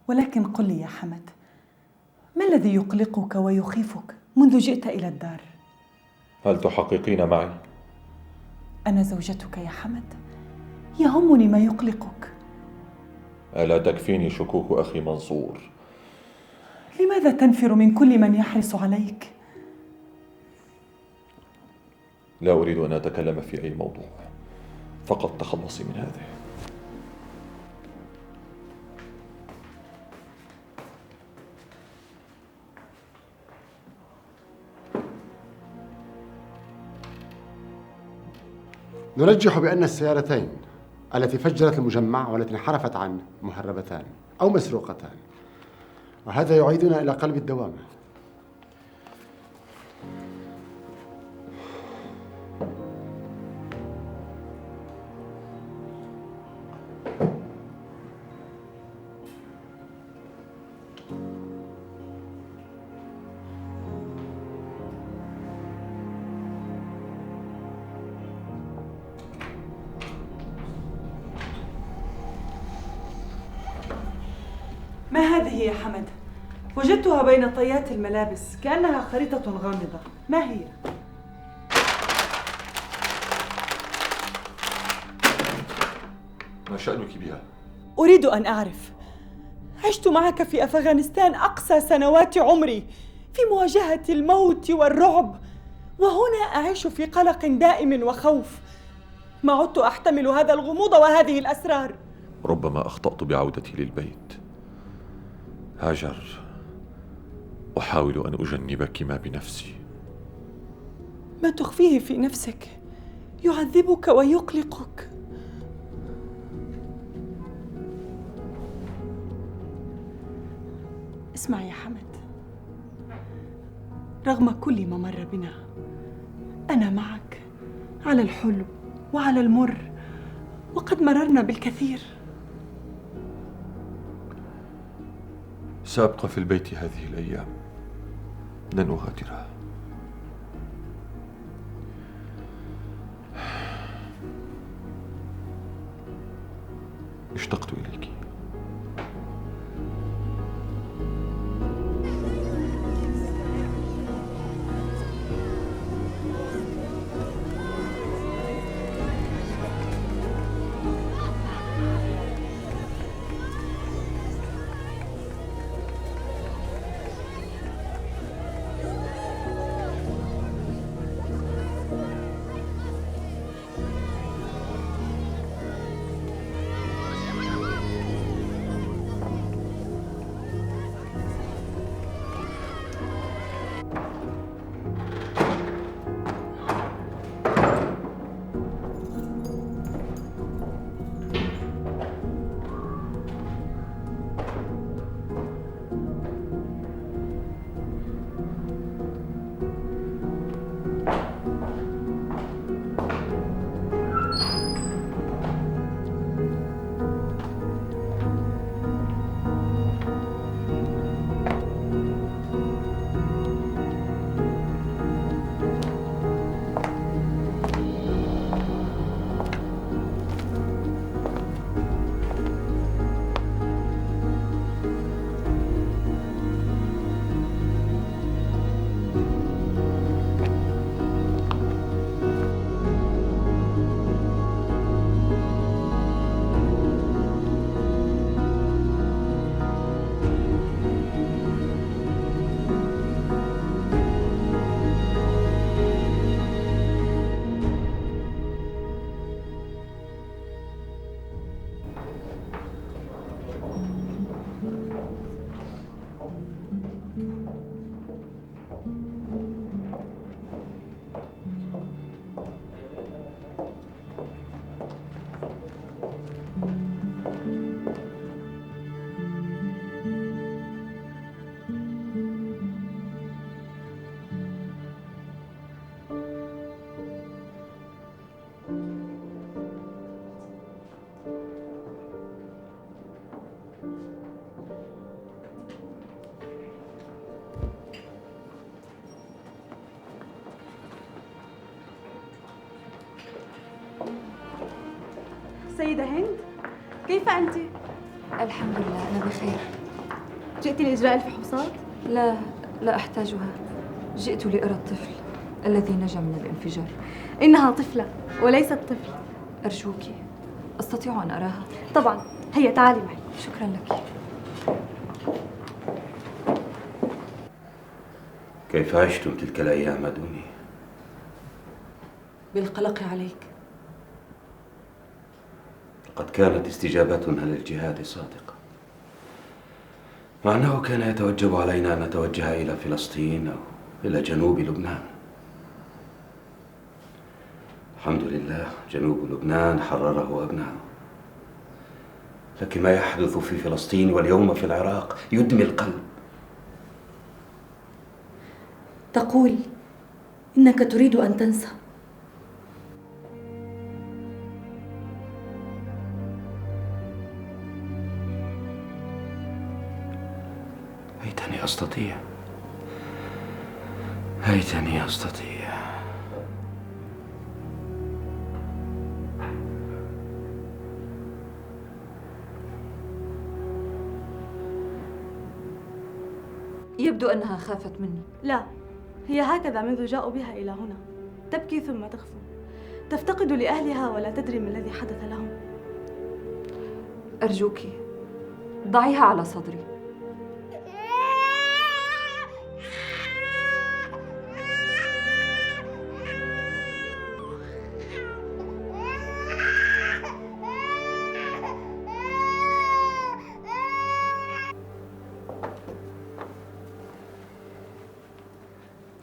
ولكن قل لي يا حمد، ما الذي يقلقك ويخيفك منذ جئت إلى الدار؟ هل تحققين معي؟ أنا زوجتك يا حمد، يهمني ما يقلقك. ألا تكفيني شكوك أخي منصور؟ لماذا تنفر من كل من يحرص عليك؟ لا أريد أن أتكلم في أي موضوع، فقط تخلصي من هذه. نرجح بأن السيارتين التي فجرت المجمع والتي انحرفت عنه مهربتان أو مسروقتان، وهذا يعيدنا إلى قلب الدوامة. ما هذه يا حمد؟ وجدتها بين طيات الملابس كأنها خريطة غامضة، ما هي؟ ما شأنك بها؟ أريد أن أعرف. عشت معك في أفغانستان أقصى سنوات عمري في مواجهة الموت والرعب، وهنا أعيش في قلق دائم وخوف. ما عدت أحتمل هذا الغموض وهذه الأسرار. ربما أخطأت بعودتي للبيت. هاجر، أحاول أن أجنبك ما بنفسي. ما تخفيه في نفسك يعذبك ويقلقك. اسمع يا حمد، رغم كل ما مر بنا أنا معك على الحلو وعلى المر، وقد مررنا بالكثير. سأبقى في البيت هذه الأيام، لن أغادرها. اشتقت إليك. سيدة هند، كيف أنت؟ الحمد لله، أنا بخير. جئت لإجراء الفحوصات؟ لا، لا أحتاجها. جئت لأرى الطفل الذي نجا من الانفجار. إنها طفلة وليست طفل. أرجوك، أستطيع أن أراها؟ طبعا، هيا تعالي معي. شكرا لك. كيف عشتم تلك الأيام دوني؟ بالقلق عليك. لقد كانت استجابتنا للجهاد صادقة، مع أنه كان يتوجب علينا أن نتوجه إلى فلسطين أو إلى جنوب لبنان. الحمد لله جنوب لبنان حرره أبناؤه، لكن ما يحدث في فلسطين واليوم في العراق يدمي القلب. تقول إنك تريد أن تنسى. هيتني أستطيع، هيتني أستطيع. يبدو أنها خافت مني. لا، هي هكذا منذ جاءوا بها إلى هنا، تبكي ثم تخفو، تفتقد لأهلها ولا تدري ما الذي حدث لهم. أرجوك ضعيها على صدري.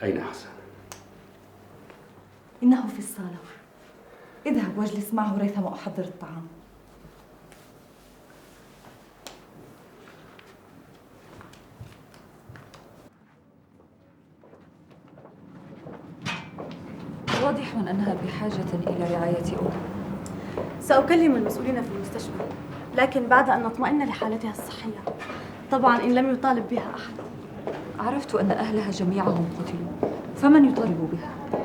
أين حسن؟ إنه في الصالة. اذهب واجلس معه ريثما أحضر الطعام. واضح أنها بحاجة إلى رعاية أم. سأكلم المسؤولين في المستشفى، لكن بعد أن نطمئن لحالتها الصحية، طبعا إن لم يطالب بها أحد. عرفت أن أهلها جميعهم قتلوا، فمن يطالب بها؟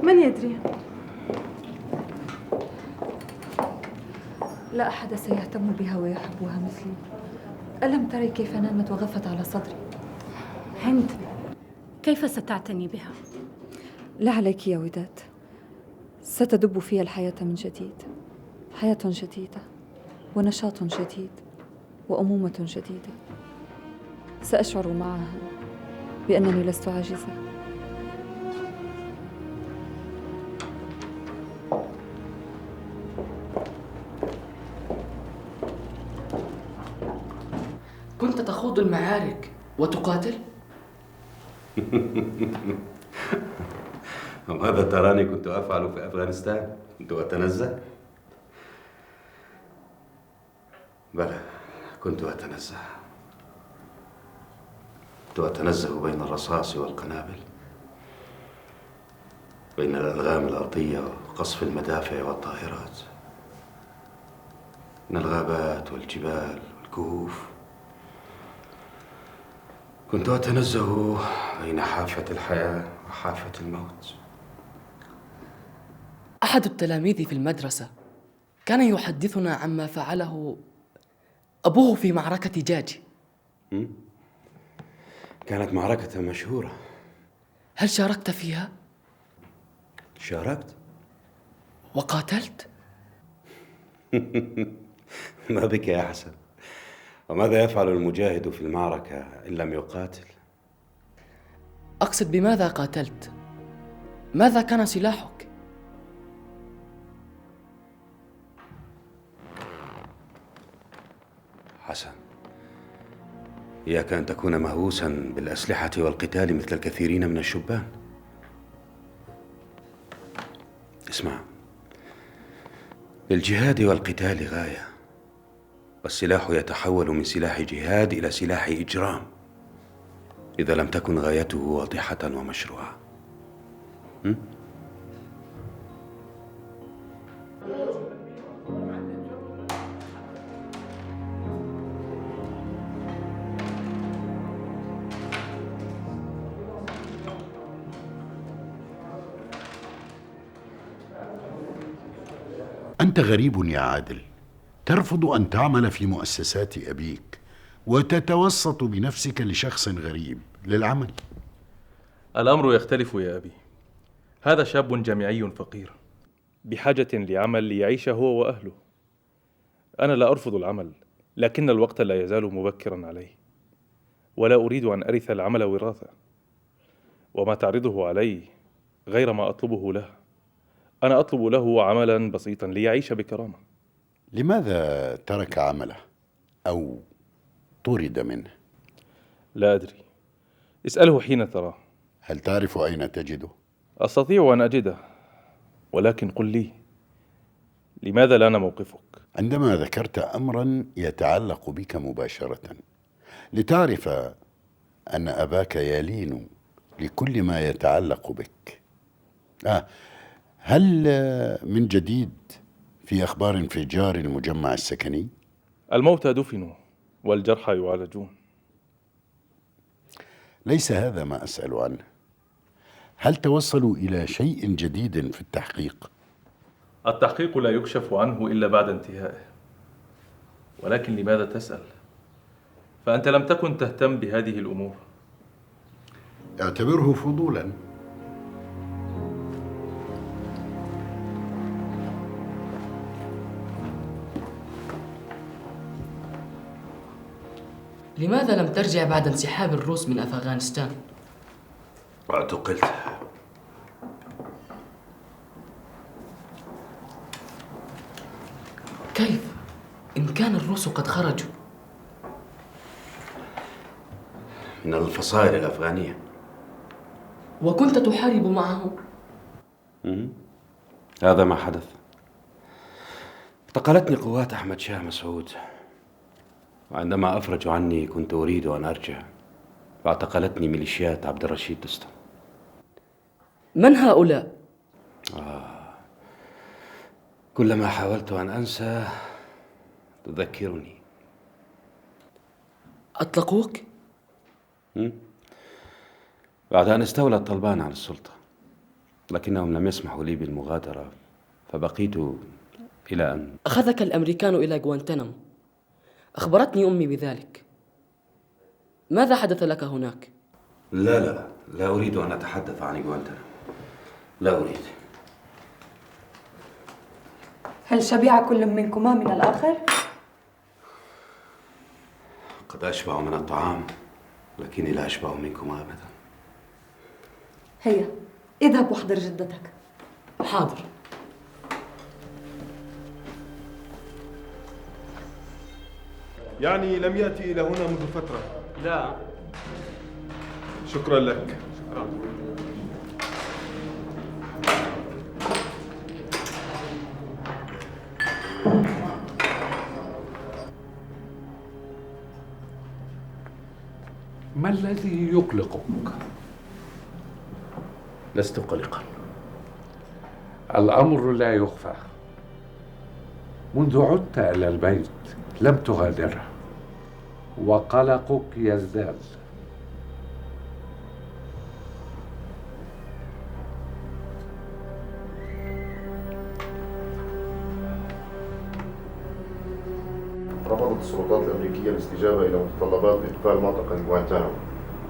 من يدري؟ لا أحد سيهتم بها ويحبها مثلي. ألم تري كيف نامت وغفت على صدري؟ هند، كيف ستعتني بها؟ لا عليك يا وداد، ستدب في الحياة من جديد، حياة جديدة ونشاط جديد وأمومة جديدة. سأشعر معها بأنني لست عاجزة. كنت تخوض المعارك وتقاتل؟ وماذا تراني كنت أفعل في أفغانستان؟ كنت أتنزه؟ بلى، كنت أتنزه. كنت أتنزه بين الرصاص والقنابل، بين الألغام الأرضية وقصف المدافع والطائرات، من الغابات والجبال والكهوف. كنت أتنزه بين حافة الحياة وحافة الموت. أحد التلاميذ في المدرسة كان يحدثنا عما فعله أبوه في معركة جاجي. كانت معركة مشهورة. هل شاركت فيها؟ شاركت؟ وقاتلت؟ ما بك يا حسن؟ وماذا يفعل المجاهد في المعركة إن لم يقاتل؟ أقصد بماذا قاتلت؟ ماذا كان سلاحك؟ حسن، إياك أن تكون مهووسا بالأسلحة والقتال مثل الكثيرين من الشبان. اسمع، للجهاد والقتال غاية، والسلاح يتحول من سلاح جهاد إلى سلاح إجرام إذا لم تكن غايته واضحة ومشروعة. أنت غريب يا عادل، ترفض أن تعمل في مؤسسات أبيك وتتوسط بنفسك لشخص غريب للعمل؟ الأمر يختلف يا أبي. هذا شاب جامعي فقير بحاجة لعمل ليعيش هو وأهله. أنا لا أرفض العمل، لكن الوقت لا يزال مبكرا عليه، ولا أريد أن أرث العمل وراثة، وما تعرضه علي غير ما أطلبه له. أنا أطلب له عملا بسيطا ليعيش بكرامة. لماذا ترك عمله أو طرد منه؟ لا أدري، اسأله حين تراه. هل تعرف أين تجده؟ أستطيع أن أجده، ولكن قل لي، لماذا لان موقفك؟ عندما ذكرت أمرا يتعلق بك مباشرة، لتعرف أن أباك يلين لكل ما يتعلق بك. هل من جديد في أخبار انفجار المجمع السكني؟ الموتى دفنوا والجرحى يعالجون. ليس هذا ما أسأل عنه. هل توصلوا إلى شيء جديد في التحقيق؟ التحقيق لا يكشف عنه إلا بعد انتهائه. ولكن لماذا تسأل؟ فأنت لم تكن تهتم بهذه الأمور. اعتبره فضولا. لماذا لم ترجع بعد انسحاب الروس من أفغانستان؟ اعتقلت. كيف؟ إن كان الروس قد خرجوا؟ من الفصائل الأفغانية. وكنت تحارب معهم؟ هذا ما حدث. اعتقلتني قوات أحمد شاه مسعود، وعندما أفرجوا عني كنت أريد أن أرجع، واعتقلتني ميليشيات عبد الرشيد دستم. من هؤلاء؟ كلما حاولت أن أنسى تذكرني. أطلقوك؟ بعد أن استولى الطلبان على السلطة، لكنهم لم يسمحوا لي بالمغادرة، فبقيت إلى أن أخذك الأمريكان إلى غوانتنامو. أخبرتني أمي بذلك. ماذا حدث لك هناك؟ لا أريد أن أتحدث عن غوانتنامو، لا أريد. هل شبع كل منكما من الآخر؟ قد أشبع من الطعام، لكني لا أشبع منكما أبدا. هيا اذهب واحضر جدتك. حاضر. يعني لم يأتي إلى هنا منذ فترة؟ لا. شكرا لك. شكرا. ما الذي يقلقك؟ لست قلقا. الأمر لا يخفى. منذ عدت إلى البيت لم تغادره، وقلقك يزداد. رفضت السلطات الأمريكية الاستجابة إلى متطلبات إقفال معتقل غوانتانامو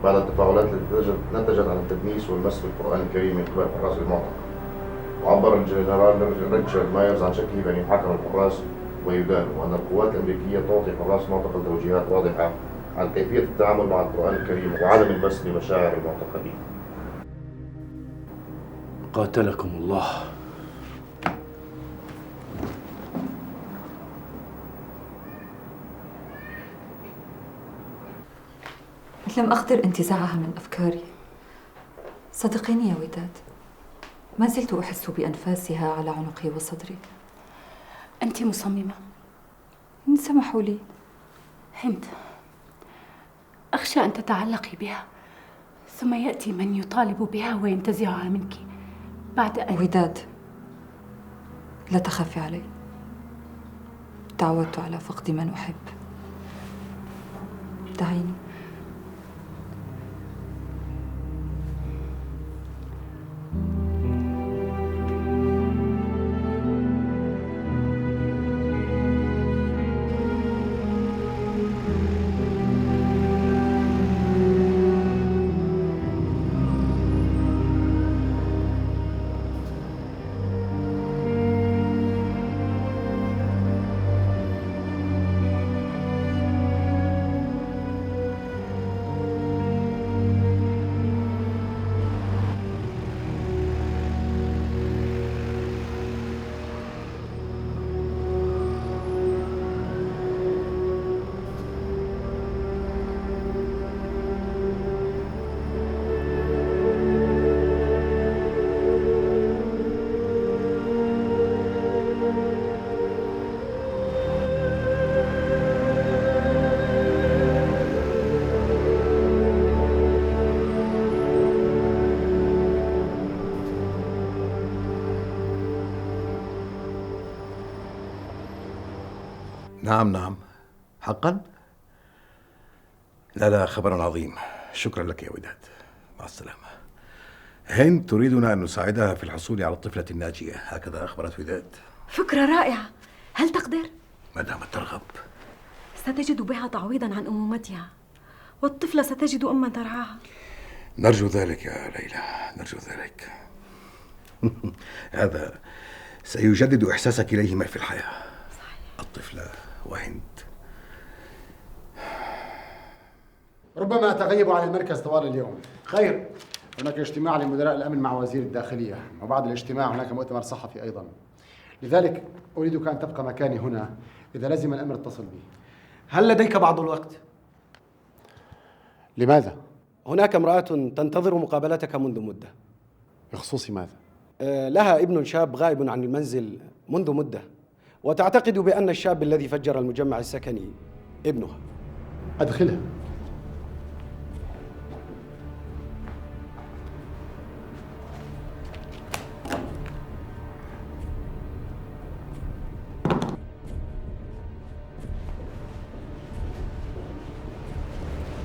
بعد التفاعلات التي نتجت عن التدنيس والمس بالقرآن الكريم من قبل حراس المعتقل. وعبر الجنرال ريتشارد مايرز عن شكه بأن يحاكم الحراس ويدانوا، وأن القوات الأمريكية تعطي حراس المعتقل توجيهات واضحة عن كيفية التعامل مع القرآن الكريم وعدم المس بمشاعر المعتقلين. قاتلكم الله. لم أقدر انتزاعها من أفكاري. صدقيني يا وداد، ما زلت أحس بأنفاسها على عنقي وصدري. أنت مصممة؟ إن سمحوا لي. هند، أخشى أن تتعلقي بها ثم يأتي من يطالب بها وينتزعها منك بعد أن... وداد، لا تخافي علي. تعودت على فقد من أحب. دعيني. نعم حقا. لا خبر عظيم، شكرا لك يا وداد، مع السلامة. هند تريدنا أن نساعدها في الحصول على الطفلة الناجية، هكذا أخبرت وداد. فكرة رائعة، هل تقدر؟ ما دامت ترغب. ستجد بها تعويضا عن أمومتها، والطفلة ستجد أما ترعاها. نرجو ذلك يا ليلى، نرجو ذلك. هذا سيجدد إحساسك إليهما في الحياة. صحيح. الطفلة وهند. ربما أتغيب عن المركز طوال اليوم. خير، هناك اجتماع لمدراء الأمن مع وزير الداخلية، وبعد الاجتماع هناك مؤتمر صحفي أيضا، لذلك أريدك أن تبقى مكاني هنا. إذا لزم الأمر اتصل بي. هل لديك بعض الوقت؟ لماذا؟ هناك امرأة تنتظر مقابلتك منذ مدة. بخصوص ماذا؟ لها ابن شاب غائب عن المنزل منذ مدة، وتعتقد بأن الشاب الذي فجر المجمع السكني ابنها. أدخلها.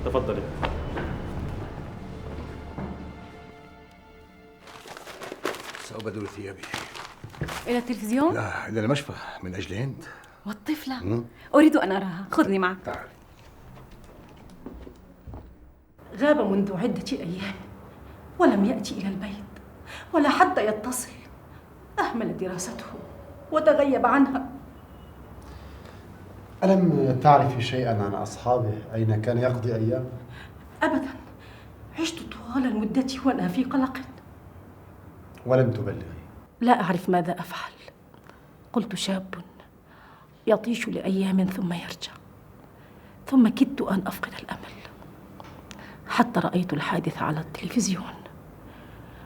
تفضلي. سأبدل ثيابي. إلى التلفزيون؟ لا، إلى المشفى من أجل هند. والطفلة؟ أريد أن أراها، خذني معك. تعال. غاب منذ عدة أيام ولم يأتي إلى البيت ولا حتى يتصل. أهمل دراسته وتغيب عنها. ألم تعرفي شيئا عن أصحابه؟ أين كان يقضي أيامه؟ أبدا، عشت طوال المدة وأنا في قلق. ولم تبلغي؟ لا أعرف ماذا أفعل. قلت شاب يطيش لأيام ثم يرجع، ثم كدت أن أفقد الأمل، حتى رأيت الحادث على التلفزيون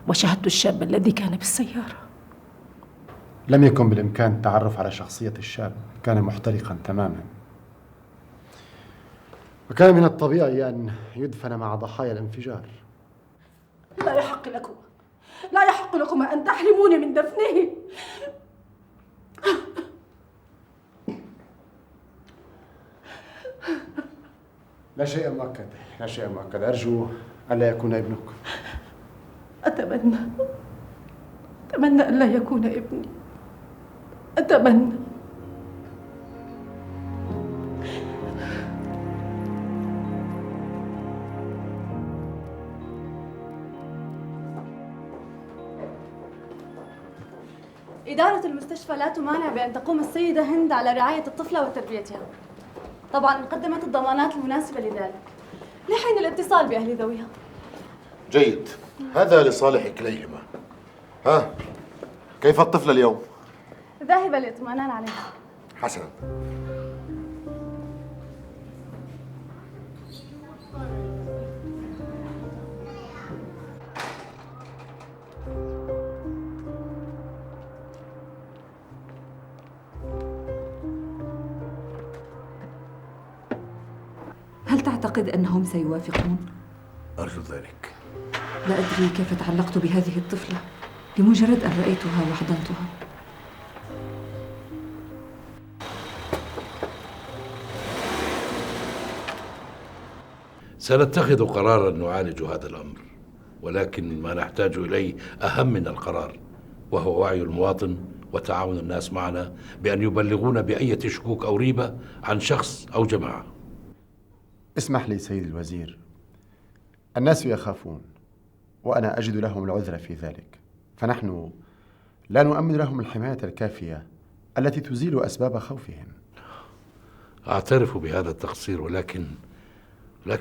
وشاهدت الشاب الذي كان بالسيارة. لم يكن بالإمكان التعرف على شخصية الشاب، كان محترقا تماما، وكان من الطبيعي أن يدفن مع ضحايا الانفجار. لا يحق لكم، لا يحق لكم أن تحرموني من دفنه. لا شيء مؤكد، لا شيء مؤكد. أرجو ألا يكون ابنك. أتمنى ألا يكون ابني، أتمنى. إدارة المستشفى لا تمانع بأن تقوم السيدة هند على رعاية الطفلة وتربيتها. طبعاً قدمت الضمانات المناسبة لذلك لحين الاتصال بأهل ذويها. جيد، هذا لصالح كليهما. ها، كيف الطفلة اليوم؟ ذاهبة للاطمئنان عليها. حسنا. هل تعتقد أنهم سيوافقون؟ أرجو ذلك. لا أدري كيف تعلقت بهذه الطفلة لمجرد أن رأيتها وحضنتها. سنتخذ قرارا نعالج هذا الأمر، ولكن ما نحتاج إليه أهم من القرار، وهو وعي المواطن وتعاون الناس معنا بأن يبلغون بأية شكوك أو ريبة عن شخص أو جماعة. اسمح لي سيد الوزير، الناس يخافون وأنا أجد لهم العذر في ذلك، فنحن لا نؤمن لهم الحماية الكافية التي تزيل أسباب خوفهم. أعترف بهذا التقصير، ولكن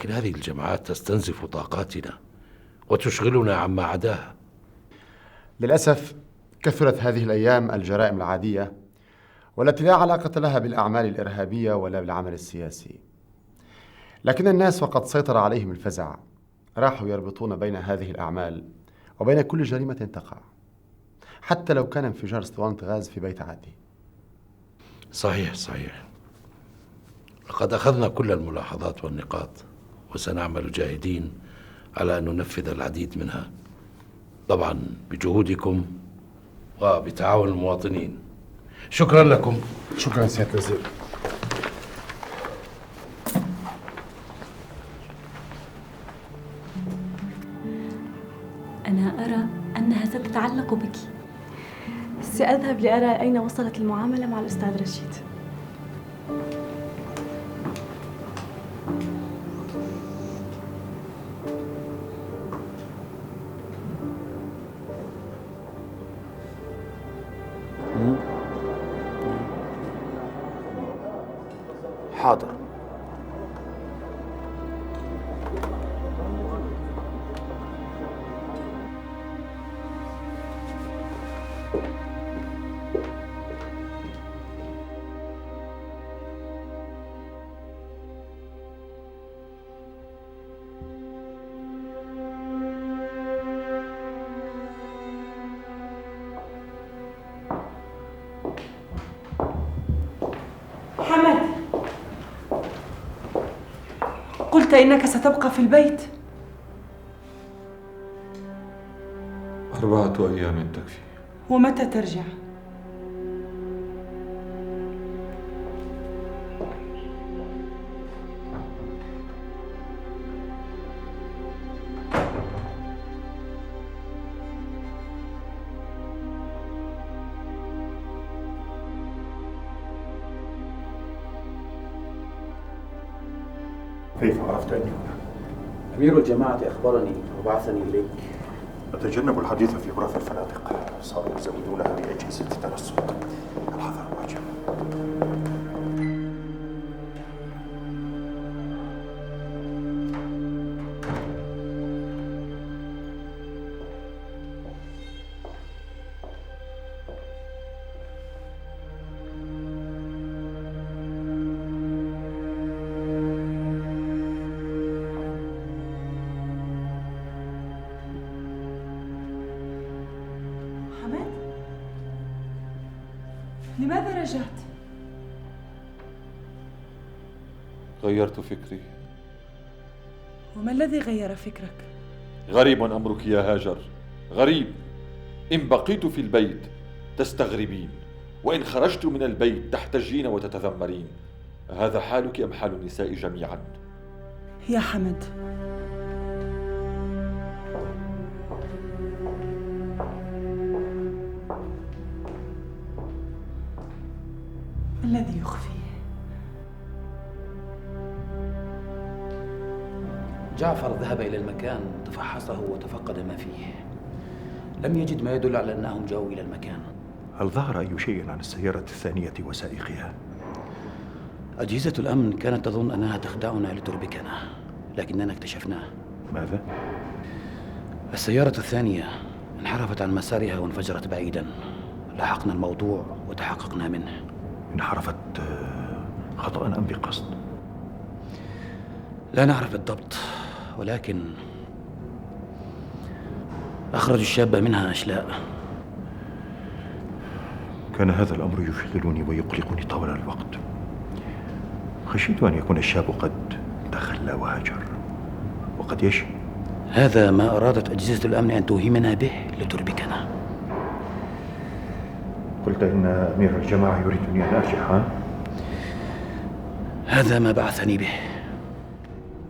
هذه الجماعات تستنزف طاقاتنا وتشغلنا عما عداها. للأسف كثرت هذه الأيام الجرائم العادية والتي لا علاقة لها بالأعمال الإرهابية ولا بالعمل السياسي، لكن الناس وقد سيطر عليهم الفزع راحوا يربطون بين هذه الأعمال وبين كل جريمة تقع، حتى لو كان انفجار اسطوانة غاز في بيت عادي. صحيح. لقد أخذنا كل الملاحظات والنقاط، وسنعمل جاهدين على أن ننفذ العديد منها، طبعا بجهودكم وبتعاون المواطنين. شكرا لكم. شكرا سيادة الوزير. أنا أرى أنها ستتعلق بك. سأذهب لأرى أين وصلت المعاملة مع الأستاذ رشيد. حاضر. حمد، قلت إنك ستبقى في البيت. 4 أيام تكفي. ومتى ترجع؟ كيف عرفت أني هنا؟ أمير الجماعة أخبرني وبعثني إليك. أتجنب الحديث في غرف الفنادق، صاروا يزودونها بأجهزة الترصد. الحذر واجب. لماذا رجعت؟ غيرت فكري. وما الذي غير فكرك؟ غريب أمرك يا هاجر، غريب. إن بقيت في البيت تستغربين، وإن خرجت من البيت تحتجين وتتذمرين. هذا حالك أم حال النساء جميعا؟ يا حمد، الذي يخفيه؟ جعفر ذهب إلى المكان، تفحصه وتفقد ما فيه. لم يجد ما يدل على أنهم جاءوا إلى المكان. هل ظهر أي شيء عن السيارة الثانية وسائقها؟ أجهزة الأمن كانت تظن أنها تخدعنا لتربكنا، لكننا اكتشفناه. ماذا؟ السيارة الثانية انحرفت عن مسارها وانفجرت بعيدا. لاحقنا الموضوع وتحققنا منه. انحرفت خطأ أم بقصد؟ لا نعرف بالضبط، ولكن أخرجوا الشاب منها أشلاء. كان هذا الأمر يشغلني ويقلقني طوال الوقت. خشيت أن يكون الشاب قد تخلى وهجر، وقد يشي. هذا ما أرادت أجهزة الأمن أن توهمنا به لتربكنا. قلت إن أمير الجماعة يريدني أن أرجع. هذا ما بعثني به.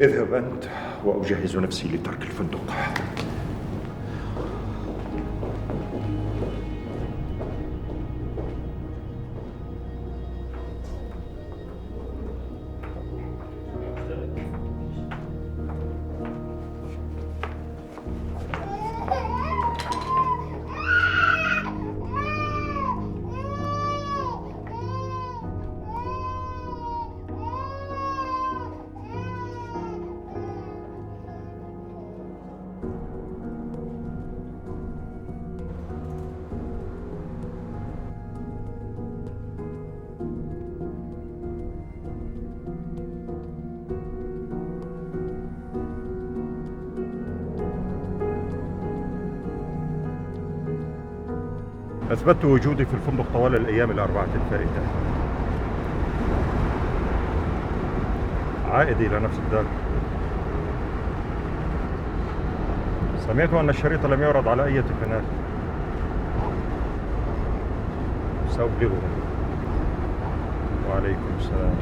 اذهب أنت وأجهز نفسي لترك الفندق. أثبتت وجودي في الفندق طوال الأيام ال4 الفائتة. عائد إلى نفس الدار. سمعت أن الشريط لم يعرض على أي قناة. سأبلغه. وعليكم السلام.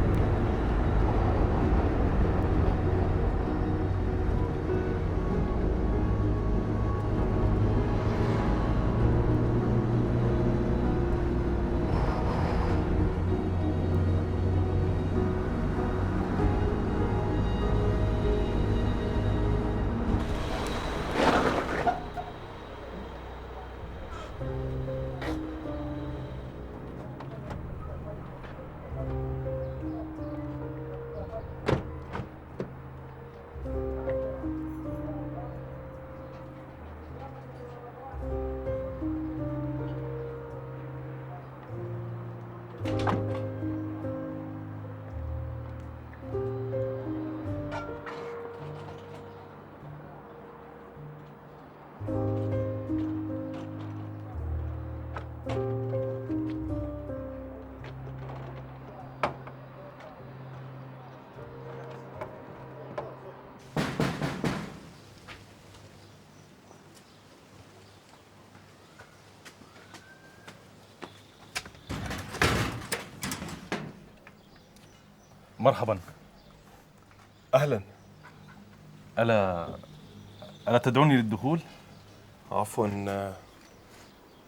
مرحبا. أهلا. ألا تدعوني للدخول؟ عفوا،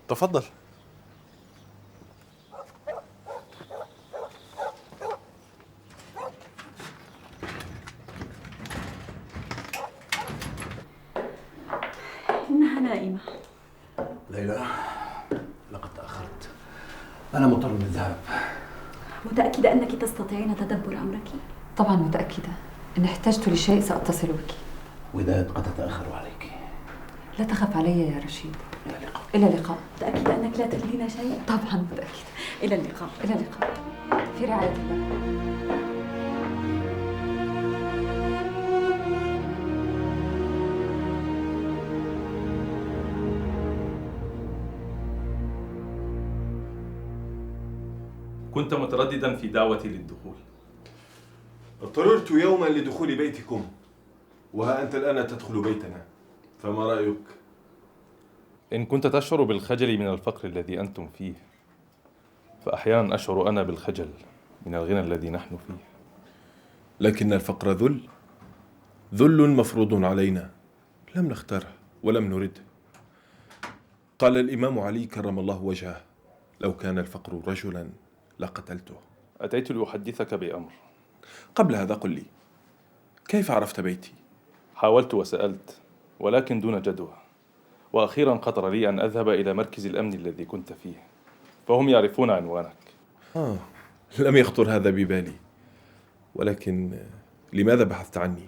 تفضل. إنها نائمة. ليلى، لقد تأخرت. أنا مضطر للذهاب. متأكدة أنك تستطيعين تدبر أمرك؟ طبعا متأكدة. إن احتجت لشيء سأتصل بك. وداد قد تتأخر عليك. لا تخف علي يا رشيد. إلى اللقاء. إلى اللقاء. متأكدة أنك لا تكلين شيء؟ طبعا متأكدة. إلى اللقاء. إلى اللقاء. في رعاية الله. كنت مترددا في دعوتي للدخول. اضطررت يوما لدخول بيتكم، وها أنت الآن تدخل بيتنا، فما رأيك؟ إن كنت تشعر بالخجل من الفقر الذي أنتم فيه، فأحيانا أشعر أنا بالخجل من الغنى الذي نحن فيه. لكن الفقر ذل مفروض علينا، لم نختاره ولم نرده. قال الإمام علي كرم الله وجهه: لو كان الفقر رجلا لقتلته. أتيت لأحدثك بأمر. قبل هذا قل لي، كيف عرفت بيتي؟ حاولت وسألت، ولكن دون جدوى. وأخيرا خطر لي أن أذهب إلى مركز الأمن الذي كنت فيه، فهم يعرفون عنوانك. لم يخطر هذا ببالي، ولكن لماذا بحثت عني؟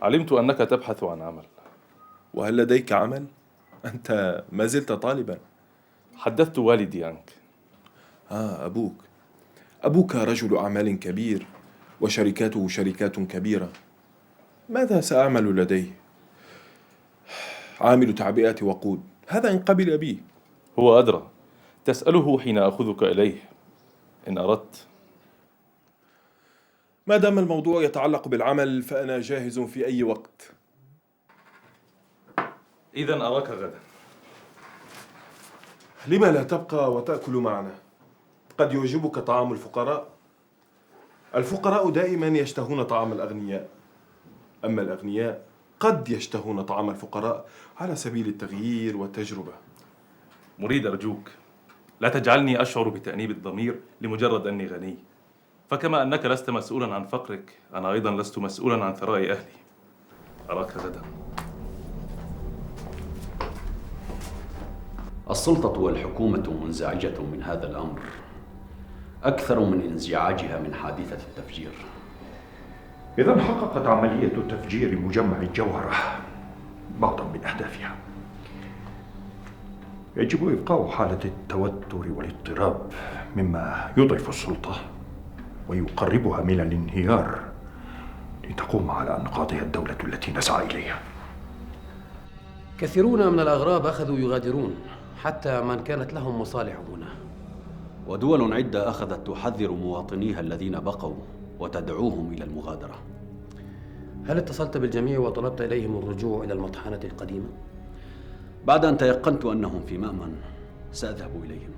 علمت أنك تبحث عن عمل. وهل لديك عمل؟ أنت ما زلت طالبا. حدثت والدي عنك. أبوك رجل أعمال كبير، وشركاته شركات كبيرة. ماذا سأعمل لديه؟ عامل تعبئة وقود، هذا إن قبل بي. هو أدرى، تسأله حين أخذك إليه إن أردت. ما دام الموضوع يتعلق بالعمل فأنا جاهز في أي وقت. إذن أراك غدا. لما لا تبقى وتأكل معنا؟ قد يعجبك طعام الفقراء. الفقراء دائما يشتهون طعام الأغنياء، أما الأغنياء قد يشتهون طعام الفقراء على سبيل التغيير والتجربة. مريد أرجوك، لا تجعلني أشعر بتأنيب الضمير لمجرد أني غني، فكما أنك لست مسؤولا عن فقرك، أنا أيضا لست مسؤولا عن ثراء أهلي. أراك غدا. السلطة والحكومة منزعجة من هذا الأمر أكثر من انزعاجها من حادثة التفجير. إذا حققت عملية تفجير مجمع الجوهرة بعضا من أهدافها، يجب إبقاء حالة التوتر والاضطراب مما يضعف السلطة ويقربها من الانهيار لتقوم على أنقاضها الدولة التي نسعى إليها. كثيرون من الأغراب أخذوا يغادرون، حتى من كانت لهم مصالح هنا. ودول عدة أخذت تحذر مواطنيها الذين بقوا وتدعوهم إلى المغادرة. هل اتصلت بالجميع وطلبت إليهم الرجوع إلى المطحنة القديمة؟ بعد أن تيقنت أنهم في مأمن سأذهب إليهم.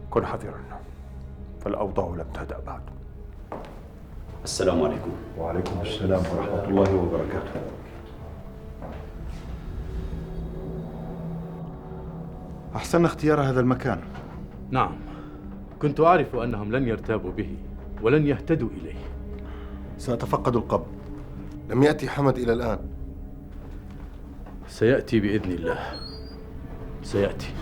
كن حذرا، فالأوضاع لم تهدأ بعد. السلام عليكم. وعليكم السلام ورحمة الله وبركاته. أحسن اختيار هذا المكان. نعم، كنت أعرف أنهم لن يرتابوا به ولن يهتدوا إليه. سأتفقد القبر. لم يأتي حمد إلى الآن. سيأتي بإذن الله، سيأتي.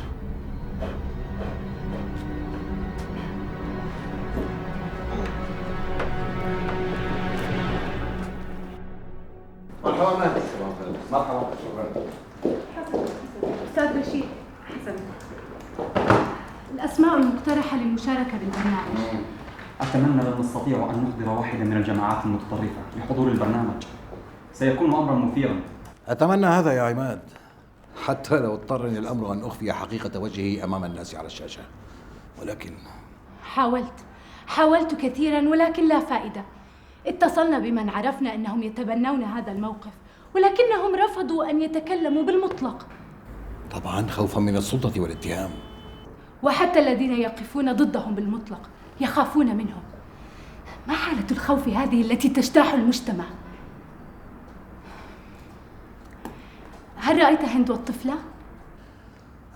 مرحبا. مرحبا. أستاذ رشيد، حسنا. الأسماء المقترحة للمشاركة بالبرنامج. أتمنى لو نستطيع أن نحضر واحدة من الجماعات المتطرفة لحضور البرنامج. سيكون أمرا مثيرا. أتمنى هذا يا عماد، حتى لو اضطرني الأمر أن أخفي حقيقة وجهه أمام الناس على الشاشة، ولكن حاولت كثيرا ولكن لا فائدة. اتصلنا بمن عرفنا أنهم يتبنون هذا الموقف، ولكنهم رفضوا أن يتكلموا بالمطلق. طبعا خوفا من السلطة والاتهام. وحتى الذين يقفون ضدهم بالمطلق يخافون منهم. ما حالة الخوف هذه التي تجتاح المجتمع؟ هل رأيت هند والطفلة؟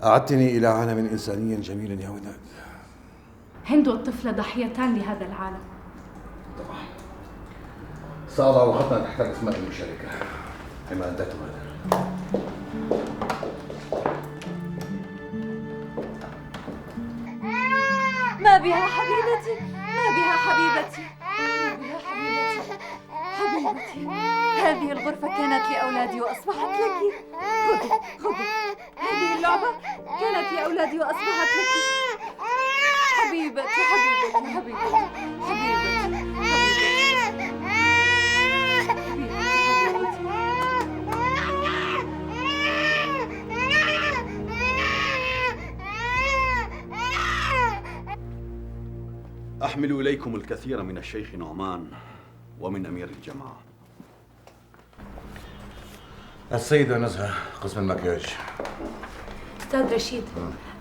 أعدتني إلى عالم إنساني جميل يا وداد. هند والطفلة ضحيتان لهذا العالم. طبعا. سأضع خطا تحت أسماء المشاركة حينما أنت تغادر. ما بها حبيبتي؟ ما بها حبيبتي؟ ما بها حبيبتي؟ حبيبتي، هذه الغرفة كانت لأولادي وأصبحت لك. خذي هذه اللعبة كانت لأولادي وأصبحت لك. حبيبتي حبيبتي حبيبتي حبيبتي أحمل إليكم الكثير من الشيخ نعمان ومن أمير الجماعة. السيدة نزهة، قسم المكياج. أستاذ رشيد،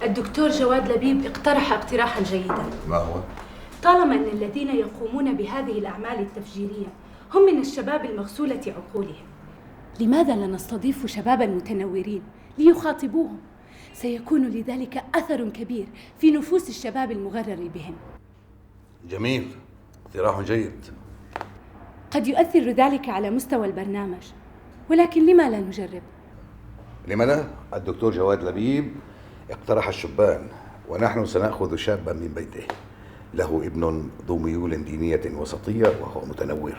الدكتور جواد لبيب اقترح اقتراحا جيدا. ما هو؟ طالما أن الذين يقومون بهذه الأعمال التفجيرية هم من الشباب المغسولة عقولهم، لماذا لا نستضيف شبابا متنورين ليخاطبوهم؟ سيكون لذلك أثر كبير في نفوس الشباب المغرر بهم. جميل، اقتراح جيد. قد يؤثر ذلك على مستوى البرنامج، ولكن لما لا نجرب؟ لما لا؟ الدكتور جواد لبيب اقترح الشبان، ونحن سنأخذ شابا من بيته له ابن ذو ميول دينية وسطية وهو متنور.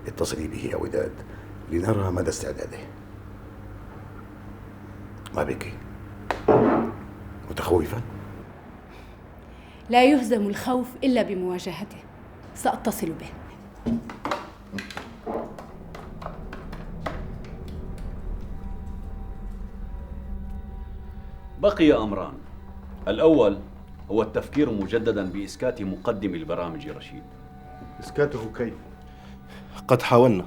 اتصلي به يا وداد لنرى مدى استعداده. ما بك؟ متخوفة؟ لا يهزم الخوف إلا بمواجهته. سأتصل به. بقي أمران. الأول هو التفكير مجددا بإسكات مقدم البرامج رشيد. إسكاته كيف؟ قد حاولنا.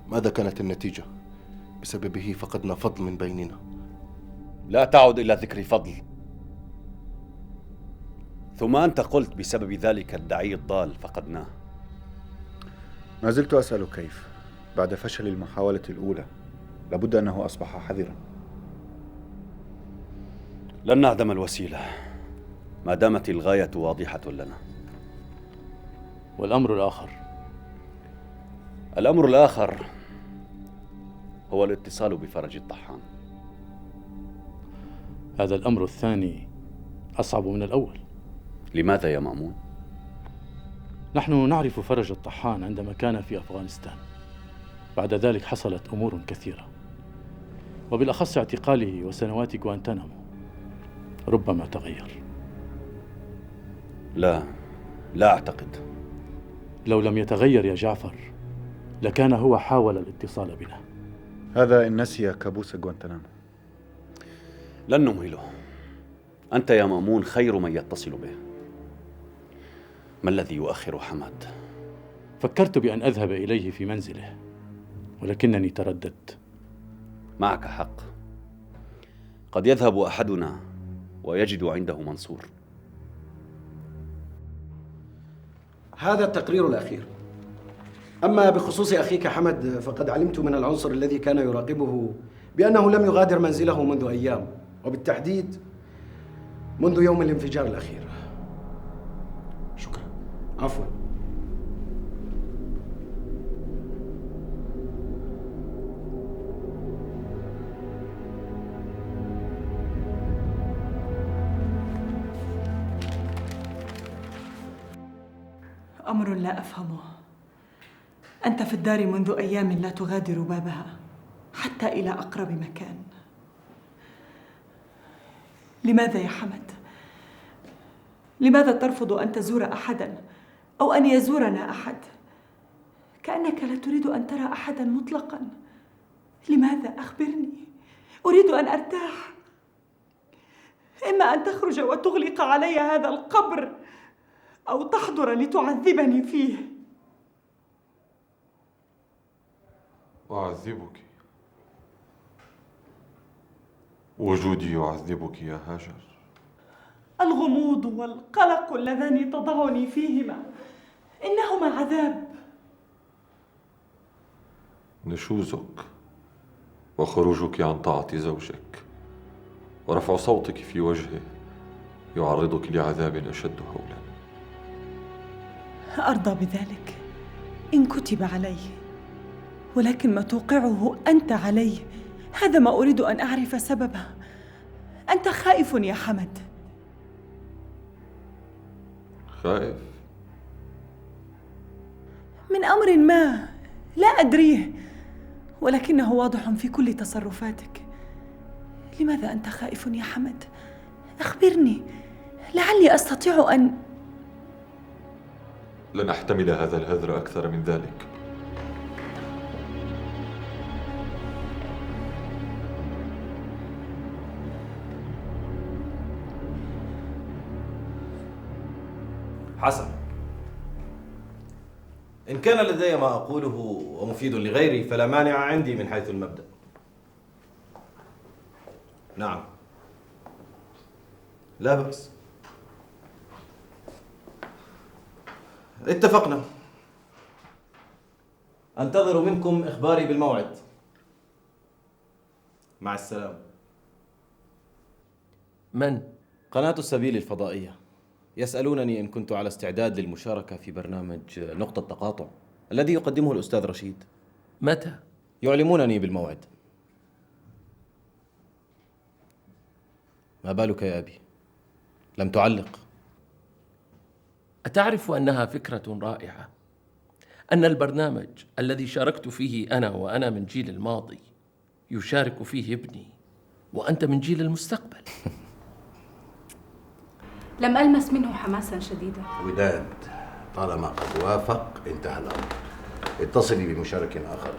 ماذا كانت النتيجة؟ بسببه فقدنا فضل من بيننا. لا تعد إلى ذكر فضل. ثم أنت قلت بسبب ذلك الدعي الضال فقدناه. ما زلت أسأل كيف؟ بعد فشل المحاولة الأولى لابد أنه أصبح حذرا. لن نعدم الوسيلة ما دامت الغاية واضحة لنا. والأمر الآخر؟ الأمر الآخر هو الاتصال بفرج الطحان. هذا الأمر الثاني أصعب من الأول. لماذا يا مأمون؟ نحن نعرف فرج الطحان عندما كان في أفغانستان. بعد ذلك حصلت أمور كثيرة، وبالأخص اعتقاله وسنوات غوانتانامو. ربما تغير. لا أعتقد. لو لم يتغير يا جعفر لكان هو حاول الاتصال بنا. هذا إن نسي كابوس غوانتانامو. لن نمهله. أنت يا مأمون خير من يتصل به. ما الذي يؤخر حماد؟ فكرت بأن أذهب إليه في منزله، ولكنني ترددت. معك حق. قد يذهب أحدنا ويجد عنده منصور. هذا التقرير الأخير. أما بخصوص أخيك حمد فقد علمت من العنصر الذي كان يراقبه بأنه لم يغادر منزله منذ أيام، وبالتحديد منذ يوم الانفجار الأخير. شكرا. عفوا. أمر لا أفهمه. أنت في الدار منذ أيام لا تغادر بابها حتى إلى أقرب مكان. لماذا يا حمد؟ لماذا ترفض أن تزور أحداً أو أن يزورنا أحد؟ كأنك لا تريد أن ترى أحداً مطلقاً. لماذا؟ أخبرني. أريد أن أرتاح. إما أن تخرج وتغلق علي هذا القبر أو تحضر لتعذبني فيه. أعذبك؟ وجودي يعذبك يا هاجر؟ الغموض والقلق اللذان تضعني فيهما إنهما عذاب. نشوزك وخروجك عن طاعة زوجك ورفع صوتك في وجهه يعرضك لعذاب أشد هولا. أرضى بذلك إن كتب علي، ولكن ما توقعه أنت علي هذا ما أريد أن أعرف سببه. أنت خائف يا حمد. خائف؟ من أمر ما لا أدريه، ولكنه واضح في كل تصرفاتك. لماذا أنت خائف يا حمد؟ أخبرني لعلي أستطيع أن... لن أحتمل هذا الهذر أكثر من ذلك. حسن، إن كان لدي ما أقوله ومفيد لغيري فلا مانع عندي من حيث المبدأ. نعم، لا بأس. اتفقنا. أنتظر منكم إخباري بالموعد. مع السلامة. من؟ قناة السبيل الفضائية يسألونني إن كنت على استعداد للمشاركة في برنامج نقطة تقاطع الذي يقدمه الأستاذ رشيد. متى؟ يعلمونني بالموعد. ما بالك يا أبي؟ لم تعلق؟ أتعرف أنها فكرة رائعة، أن البرنامج الذي شاركت فيه أنا وأنا من جيل الماضي يشارك فيه ابني وأنت من جيل المستقبل. لم ألمس منه حماسا شديدا. وداد، طالما قد وافق انتهى الأمر. اتصلي بمشارك آخر.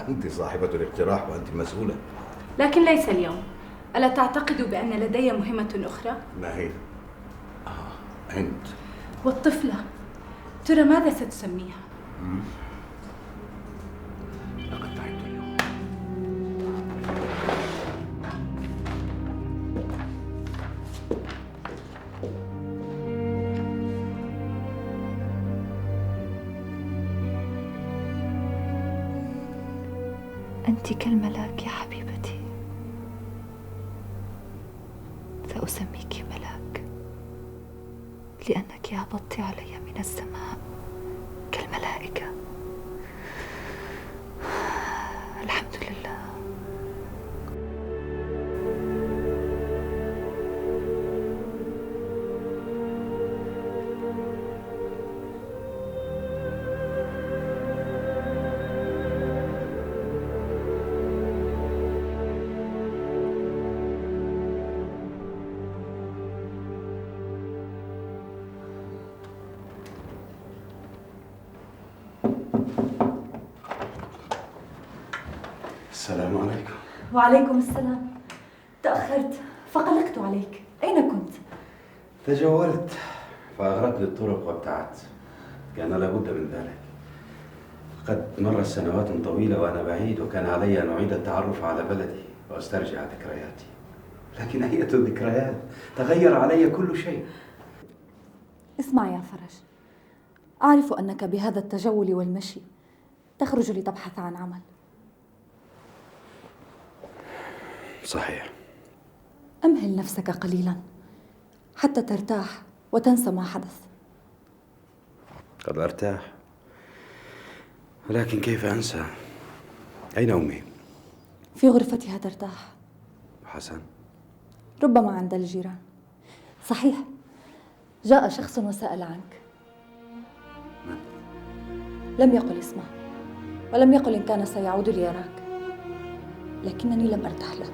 أنت صاحبة الاقتراح وأنت مسؤولة. لكن ليس اليوم. ألا تعتقد بأن لدي مهمة أخرى؟ ما هي؟ هند. والطفلة ترى ماذا ستسميها؟ لقد تعبت اليوم. أنت كالملاك يا حبيبتي. سأسميك ملاك لأنك هبطت علي من السماء كالملائكة. الحمد لله. السلام عليكم. وعليكم السلام. تأخرت فقلقت عليك. أين كنت؟ تجولت فأغرتني الطرق وابتعدت. كان لابد من ذلك. قد مرت سنوات طويلة وأنا بعيد، وكان علي أن أعيد التعرف على بلدي وأسترجع ذكرياتي. لكن أية ذكريات؟ تغير علي كل شيء. اسمع يا فرج، أعرف أنك بهذا التجول والمشي تخرج لتبحث عن عمل. صحيح. أمهل نفسك قليلا حتى ترتاح وتنسى ما حدث. قد أرتاح، ولكن كيف أنسى؟ أين أمي؟ في غرفتها ترتاح. حسن؟ ربما عند الجيران. صحيح، جاء شخص وسأل عنك. من؟ لم يقل اسمه ولم يقل إن كان سيعود ليراك، لكنني لم أرتاح له.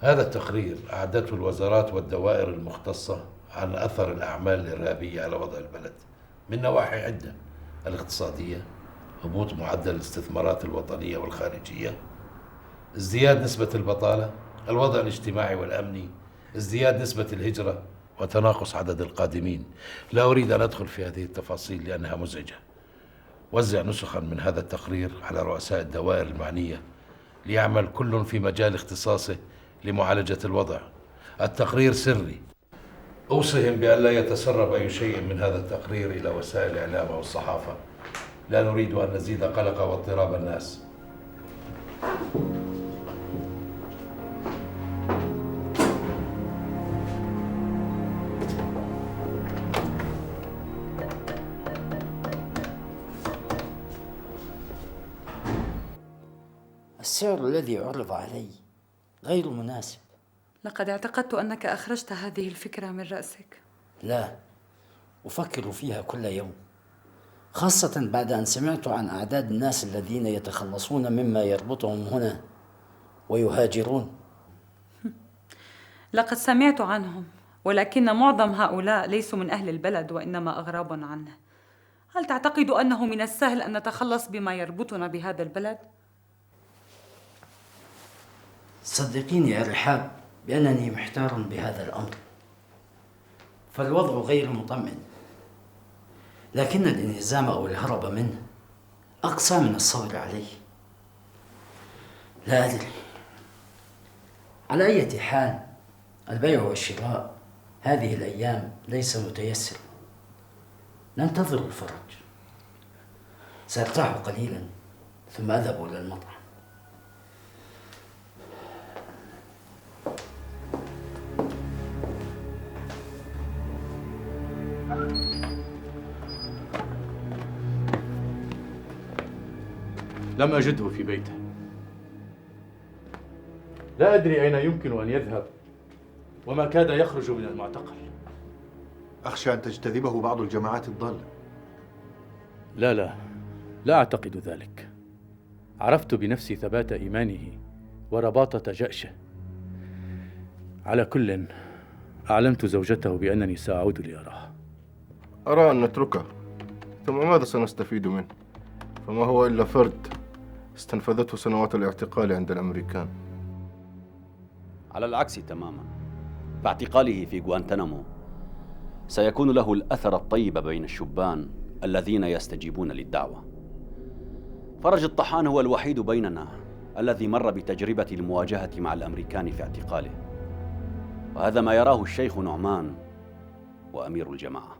هذا التقرير أعدته الوزارات والدوائر المختصة عن أثر الأعمال الإرهابية على وضع البلد من نواحي عدة: الاقتصادية، هبوط معدل الاستثمارات الوطنية والخارجية، ازدياد نسبة البطالة، الوضع الاجتماعي والأمني، ازدياد نسبة الهجرة، وتناقص عدد القادمين. لا أريد أن أدخل في هذه التفاصيل لأنها مزعجة. وزع نسخا من هذا التقرير على رؤساء الدوائر المعنية ليعمل كل في مجال اختصاصه لمعالجة الوضع. التقرير سري. أوصهم بأن لا يتسرب أي شيء من هذا التقرير إلى وسائل الإعلام أو الصحافة. لا نريد أن نزيد قلق واضطراب الناس. السعر الذي عرض علي غير مناسب. لقد اعتقدت أنك أخرجت هذه الفكرة من رأسك. لا، أفكر فيها كل يوم، خاصة بعد أن سمعت عن أعداد الناس الذين يتخلصون مما يربطهم هنا ويهاجرون. لقد سمعت عنهم، ولكن معظم هؤلاء ليسوا من أهل البلد وإنما أغراب عنه. هل تعتقد أنه من السهل أن نتخلص بما يربطنا بهذا البلد؟ صدقيني يا رحاب بأنني محتار بهذا الأمر، فالوضع غير مطمئن، لكن الانهزام أو الهرب منه أقصى من الصبر عليه. لا أدري. على أي حال، البيع والشراء هذه الأيام ليس متيسر. ننتظر الفرج. سأرتاح قليلا ثم أذهب إلى المطعم. لم أجده في بيته. لا أدري أين يمكن أن يذهب، وما كاد يخرج من المعتقل. أخشى أن تجتذبه بعض الجماعات الضالة. لا أعتقد ذلك. عرفت بنفسي ثبات إيمانه ورباطة جأشه. على كل، أعلمت زوجته بأنني سأعود لأراه. أرى أن نتركه، ثم ماذا سنستفيد منه؟ فما هو إلا فرد استنفذته سنوات الاعتقال عند الأمريكان. على العكس تماما، باعتقاله في غوانتنامو سيكون له الأثر الطيب بين الشبان الذين يستجيبون للدعوة. فرج الطحان هو الوحيد بيننا الذي مر بتجربة المواجهة مع الأمريكان في اعتقاله، وهذا ما يراه الشيخ نعمان وأمير الجماعة.